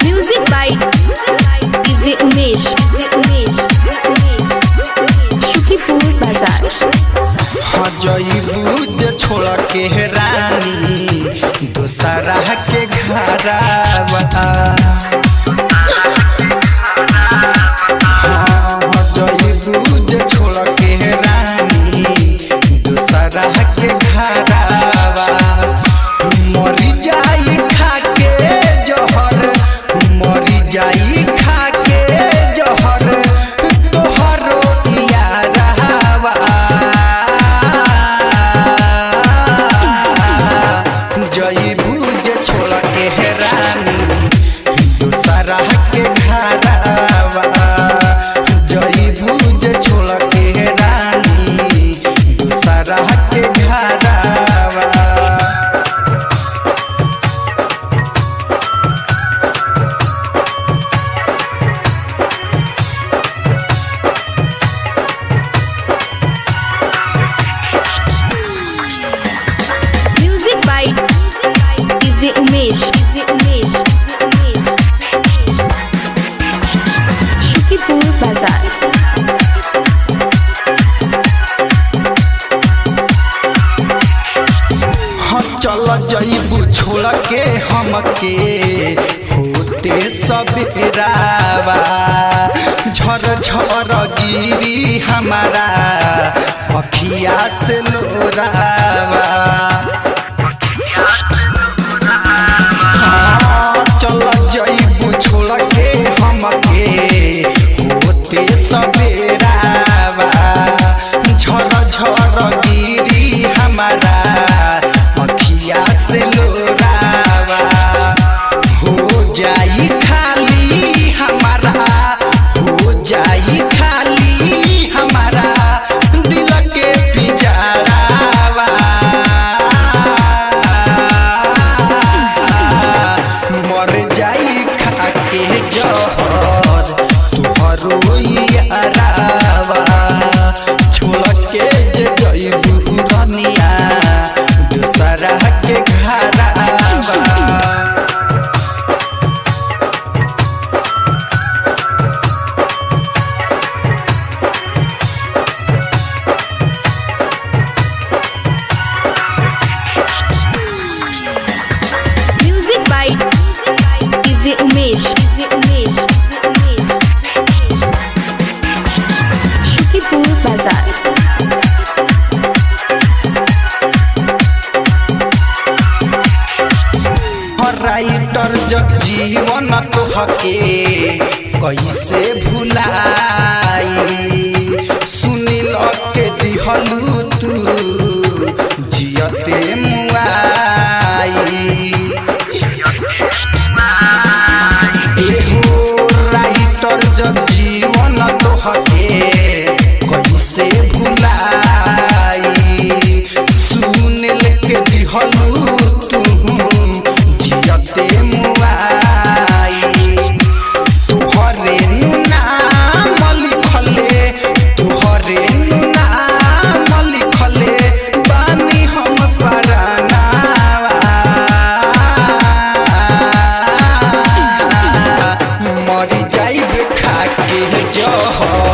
Music by DJ Umesh Shukipur Bazar. हाँ जईबू जे छोड़ के रानी दोसरा के घरवा। हाँ जईबू जे छोड़ के रानी दोसरा के घरवा। मरी जाई खा के जहर, मरी जाई खा के जहर तोहरो यारवा। जईबू जे छोड़ के रानी दोसरा के घरवा। जईबू जे छोड़ के रानी दोसरा के घरवा। Music by DJ Umesh Shukipur Bazar. हाँ चल जईबू छोड़ के हमके होते सबेरावा। झर झर गिरी हमारा अखिया से लोरावा। हाँ चल जईबू छोड़ के हमके होते सबेरावा। झर झर गिरी हमारा अखिया से लोरावा। हो जाई खाली हमारा, हो जाई खाली हमारा दिल के पिजरावा। मर जाई खा के जहर तुहरो यारवा। छोड़ के जे जईबू रनिया दोसरा के घरवा। Music by DJ Umesh Shukipur Bazar. Writer Jagjivan तोहके कैसे भुलाई। सुनिल के दिहलू तू जियते मुआई। एहो राइटर जगजीवन तोहके कैसे भुलाई। सुनिल के दिहलू तू जियते मुआई। तुहरे नाम लिखले, तुहरे नाम लिखले बानी हम परानावा। मरी जाइब खा के जहर